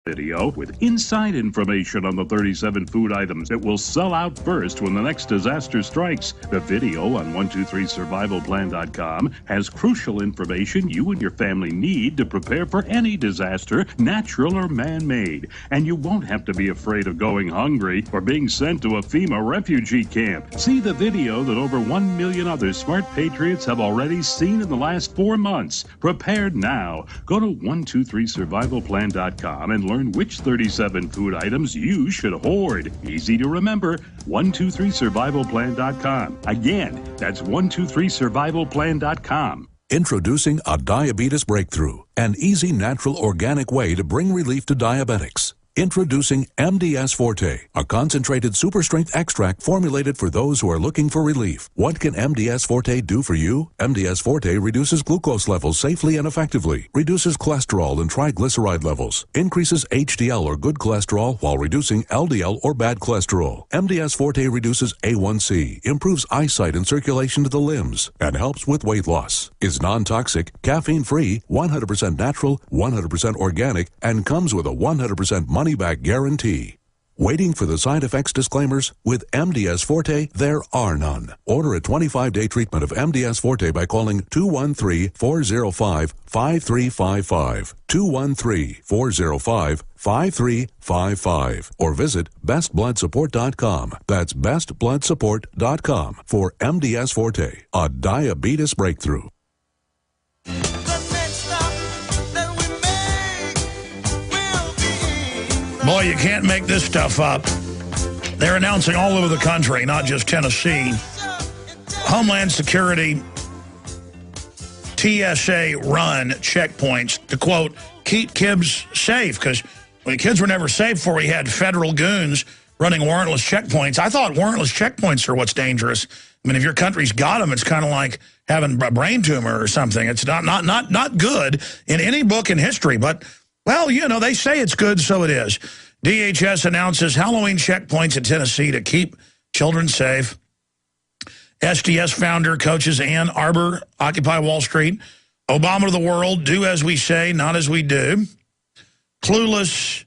video with inside information on the 37 food items that will sell out first when the next disaster strikes. The video on 123survivalplan.com has crucial information you and your family need to prepare for any disaster, natural or man-made. And you won't have to be afraid of going hungry or being sent to a FEMA refugee camp. See the video that over 1 million other smart patriots have already seen in the last 4 months. Prepared now. Go to 123survivalplan.com and learn which 37 food items you should hoard. Easy to remember, 123survivalplan.com. Again, that's 123survivalplan.com. Introducing a diabetes breakthrough, an easy, natural, organic way to bring relief to diabetics. Introducing MDS Forte, a concentrated super-strength extract formulated for those who are looking for relief. What can MDS Forte do for you? MDS Forte reduces glucose levels safely and effectively, reduces cholesterol and triglyceride levels, increases HDL or good cholesterol while reducing LDL or bad cholesterol. MDS Forte reduces A1C, improves eyesight and circulation to the limbs, and helps with weight loss. Is non-toxic, caffeine-free, 100% natural, 100% organic, and comes with a 100% money-back guarantee. Waiting for the side effects disclaimers? With MDS Forte, there are none. Order a 25-day treatment of MDS Forte by calling 213-405-5355, 213-405-5355, or visit bestbloodsupport.com. That's bestbloodsupport.com for MDS Forte, a diabetes breakthrough. Boy, you can't make this stuff up. They're announcing all over the country, not just Tennessee. Homeland Security TSA run checkpoints to, quote, keep kids safe. Because kids were never safe before we had federal goons running warrantless checkpoints. I thought warrantless checkpoints are what's dangerous. I mean, if your country's got them, it's kind of like having a brain tumor or something. It's not good in any book in history, but... well, you know, they say it's good, so it is. DHS announces Halloween checkpoints in Tennessee to keep children safe. SDS founder coaches Ann Arbor, Occupy Wall Street. Obama to the world, do as we say, not as we do. Clueless,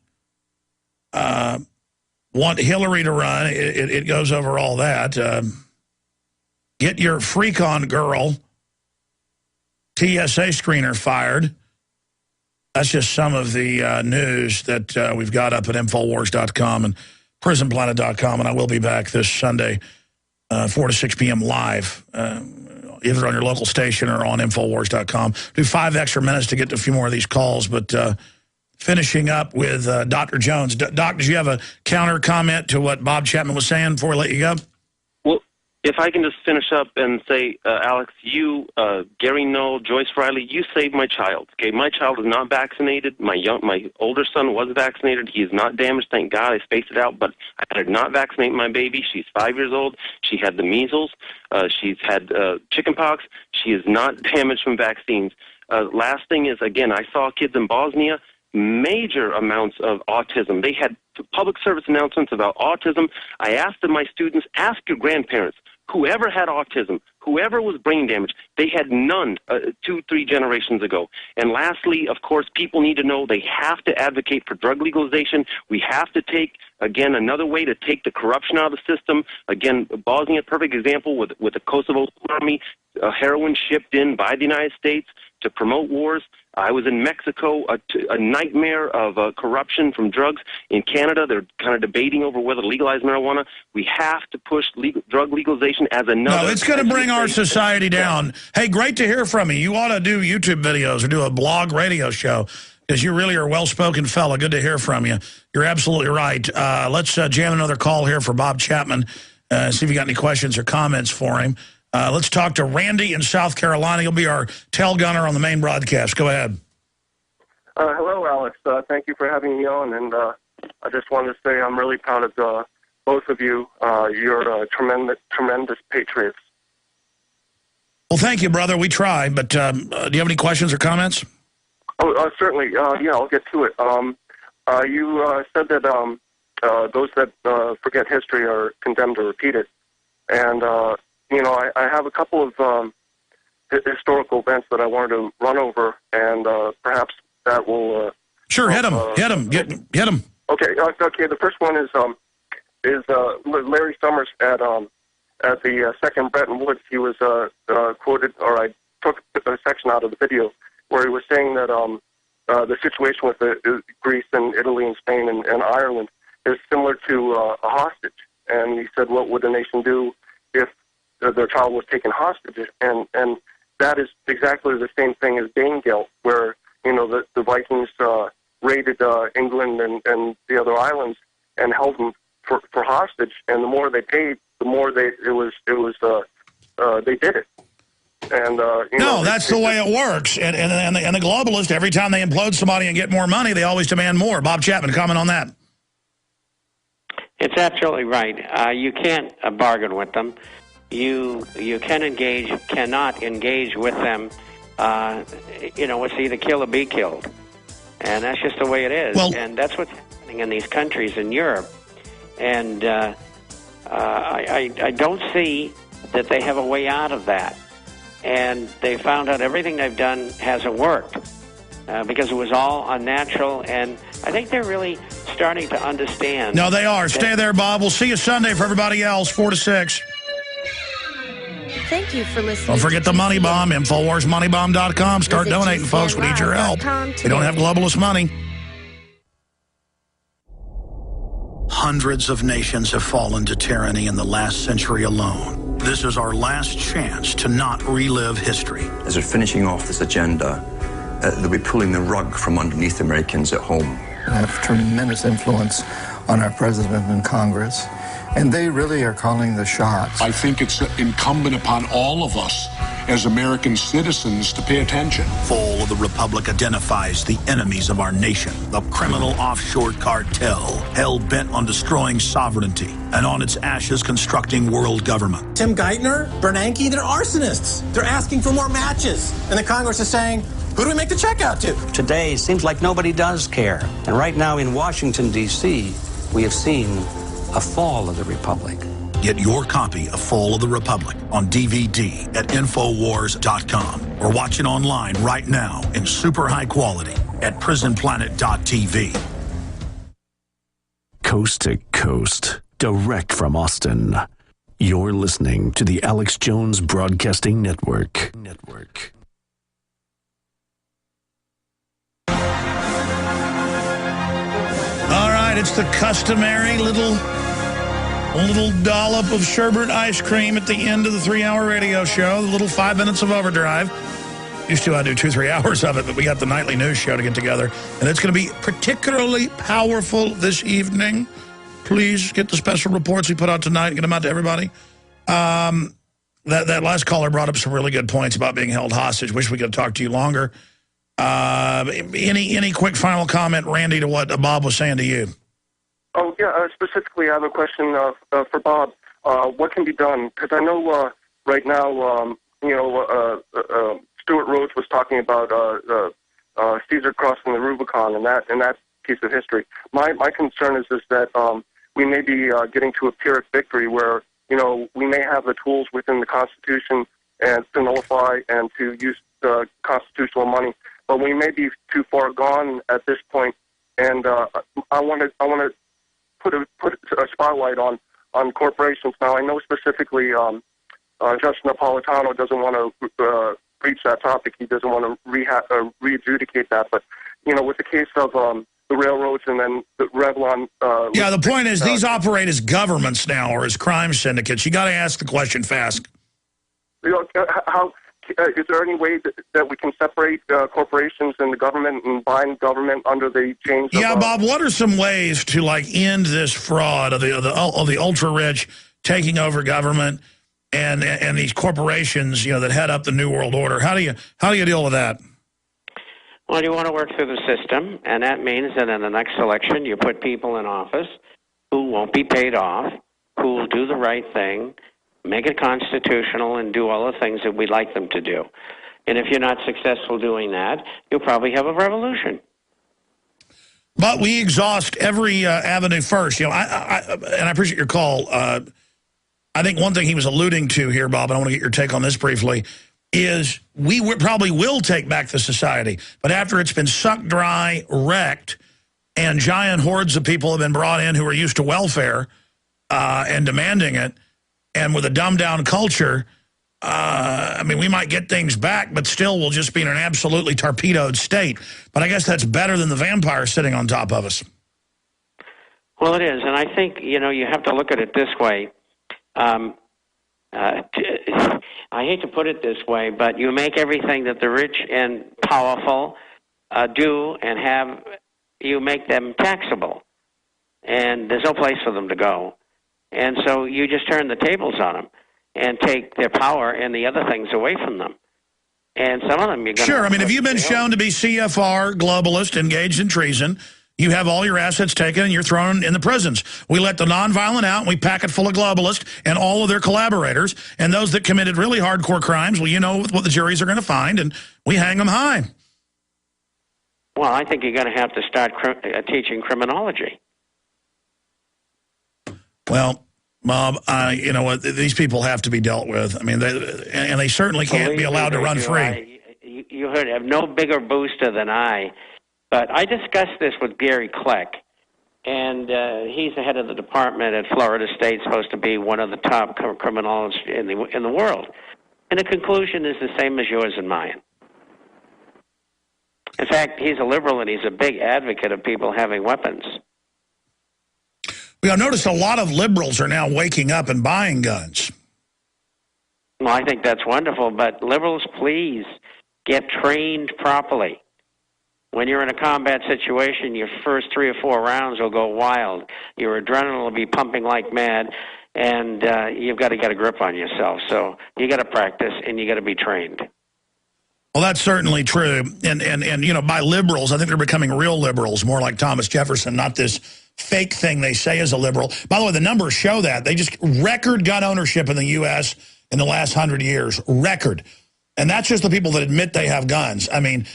want Hillary to run. It goes over all that. Get your freak on girl, TSA screener fired. That's just some of the news that we've got up at Infowars.com and PrisonPlanet.com, and I will be back this Sunday, 4 to 6 p.m. live, either on your local station or on Infowars.com. Do 5 extra minutes to get to a few more of these calls, but finishing up with Dr. Jones. Doc, did you have a counter comment to what Bob Chapman was saying before we let you go? If I can just finish up and say, Alex, you, Gary Null, Joyce Riley, you saved my child. Okay, my child is not vaccinated. My older son was vaccinated. He is not damaged. Thank God I spaced it out. But I did not vaccinate my baby. She's 5 years old. She had the measles. She's had chickenpox. She is not damaged from vaccines. Last thing is, again, I saw kids in Bosnia, major amounts of autism. They had public service announcements about autism. I asked my students, ask your grandparents. Whoever had autism, whoever was brain damaged, they had none 2-3 generations ago. And lastly, of course, people need to know they have to advocate for drug legalization. We have to take, again, another way to take the corruption out of the system. Again, Bosnia, a perfect example with the Kosovo army, heroin shipped in by the United States to promote wars. I was in Mexico, a nightmare of corruption from drugs. In Canada, they're kind of debating over whether to legalize marijuana. We have to push drug legalization as another... No, it's going to bring our society down. Hey, great to hear from you. You ought to do YouTube videos or do a blog radio show, because you really are a well-spoken fella. Good to hear from you. You're absolutely right. Let's jam another call here for Bob Chapman, see if you got any questions or comments for him. Let's talk to Randy in South Carolina. He'll be our tail gunner on the main broadcast. Go ahead. Hello, Alex. Thank you for having me on. And I just wanted to say I'm really proud of both of you. You're tremendous patriots. Well, thank you, brother. We try. But do you have any questions or comments? Oh, certainly. Yeah, I'll get to it. You said that those that forget history are condemned to repeat it. And... you know, I have a couple of historical events that I wanted to run over, and perhaps that will Sure, hit him. Hit him. Okay. Okay. The first one is Larry Summers at the second Bretton Woods. He was quoted, or I took a section out of the video where he was saying that the situation with Greece and Italy and Spain and Ireland is similar to a hostage. And he said, what would a nation do if their child was taken hostage? And that is exactly the same thing as Danegeld, where the Vikings raided England and the other islands and held them for hostage. And the more they paid, the more they did it. And no, that's the way it works. And the globalists, every time they implode somebody and get more money, they always demand more. Bob Chapman, comment on that. It's absolutely right. You can't bargain with them. You cannot engage with them. It's either kill or be killed. And that's just the way it is. Well, and that's what's happening in these countries in Europe. And I don't see that they have a way out of that. And they found out everything they've done hasn't worked because it was all unnatural. And I think they're really starting to understand. No, they are. Stay there, Bob. We'll see you Sunday for everybody else, 4 to 6. Thank you for listening. Don't forget the Money Bomb, InfoWarsMoneyBomb.com. Start donating, folks. We need your help. We don't have globalist money. Hundreds of nations have fallen to tyranny in the last century alone. This is our last chance to not relive history. As they're finishing off this agenda, they'll be pulling the rug from underneath Americans at home. They have tremendous influence on our president and Congress, and they really are calling the shots. I think it's incumbent upon all of us as American citizens to pay attention. Fall of the Republic identifies the enemies of our nation, the criminal offshore cartel, hell-bent on destroying sovereignty, and on its ashes constructing world government. Tim Geithner, Bernanke, they're arsonists. They're asking for more matches. And the Congress is saying, who do we make the check out to? Today, it seems like nobody does care. And right now in Washington, D.C., we have seen a fall of the Republic. Get your copy of Fall of the Republic on DVD at Infowars.com or watch it online right now in super high quality at prisonplanet.tv. Coast to coast, direct from Austin. You're listening to the Alex Jones Broadcasting Network. All right, it's the customary little dollop of sherbet ice cream at the end of the 3-hour radio show, the little 5 minutes of overdrive. Used to I do 2-3 hours of it, but we got the nightly news show to get together. And it's going to be particularly powerful this evening. Please get the special reports we put out tonight and get them out to everybody. That last caller brought up some really good points about being held hostage. Wish we could have talked to you longer. Any quick final comment, Randy, to what Bob was saying to you? Oh, yeah, specifically I have a question for Bob. What can be done? Because I know right now, Stuart Rhodes was talking about Caesar crossing the Rubicon and that piece of history. My concern is that we may be getting to a Pyrrhic victory where, we may have the tools within the Constitution and to nullify and to use constitutional money, but we may be too far gone at this point. And I want to put a spotlight on corporations. Now, I know specifically Judge Napolitano doesn't want to breach that topic. He doesn't want to re-adjudicate that. But, with the case of the railroads and then the Revlon... the point is these operate as governments now or as crime syndicates. You got to ask the question fast. How is there any way that we can separate corporations and the government and bind government under the chains? Yeah, Bob. What are some ways to end this fraud of the ultra rich taking over government and these corporations that head up the New World Order? How do you deal with that? Well, you want to work through the system, and that means that in the next election you put people in office who won't be paid off, who will do the right thing, make it constitutional, and do all the things that we'd like them to do. And if you're not successful doing that, you'll probably have a revolution. But we exhaust every avenue first. And I appreciate your call. I think one thing he was alluding to here, Bob, and I want to get your take on this briefly, is we probably will take back the society. But after it's been sucked dry, wrecked, and giant hordes of people have been brought in who are used to welfare and demanding it, and with a dumbed-down culture, I mean, we might get things back, but still we'll just be in an absolutely torpedoed state. But I guess that's better than the vampire sitting on top of us. Well, it is, and I think, you know, you have to look at it this way. I hate to put it this way, but you make everything that the rich and powerful do and have, you make them taxable. And there's no place for them to go. And so you just turn the tables on them and take their power and the other things away from them. And some of them you're going to... Sure, I mean, have you been shown to be CFR, globalist, engaged in treason? You have all your assets taken and you're thrown in the prisons. We let the nonviolent out and we pack it full of globalists and all of their collaborators. And those that committed really hardcore crimes, well, you know what the juries are going to find, and we hang them high. Well, I think you're going to have to start teaching criminology. Well, Bob, you know what? These people have to be dealt with. I mean, they certainly can't be allowed to run free. You have no bigger booster than I. But I discussed this with Gary Kleck, and he's the head of the department at Florida State, supposed to be one of the top criminologists in the world. And the conclusion is the same as yours and mine. In fact, he's a liberal, and he's a big advocate of people having weapons. I've noticed a lot of liberals are now waking up and buying guns. Well, I think that's wonderful, but liberals, please get trained properly. When you're in a combat situation, your first 3 or 4 rounds will go wild. Your adrenaline will be pumping like mad, and you've got to get a grip on yourself. So you got to practice, and you got to be trained. Well, that's certainly true. And you know, by liberals, I think they're becoming real liberals, more like Thomas Jefferson, not this fake thing they say is a liberal. By the way, the numbers show that. They just record gun ownership in the U.S. in the last 100 years. Record. And that's just the people that admit they have guns. I mean,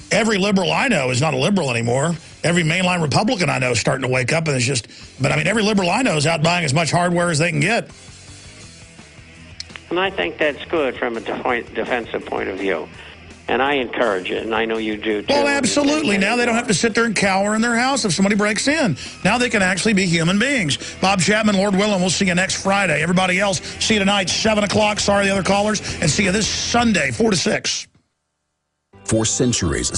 every liberal I know is not a liberal anymore. Every mainline Republican I know is starting to wake up, and it's just, but I mean, every liberal I know is out buying as much hardware as they can get. And I think that's good from a defensive point of view. And I encourage it, and I know you do, too. Well, absolutely. Now they don't have to sit there and cower in their house if somebody breaks in. Now they can actually be human beings. Bob Chapman, Lord willing, we'll see you next Friday. Everybody else, see you tonight, 7 o'clock. Sorry, the other callers. And see you this Sunday, 4 to 6. For centuries,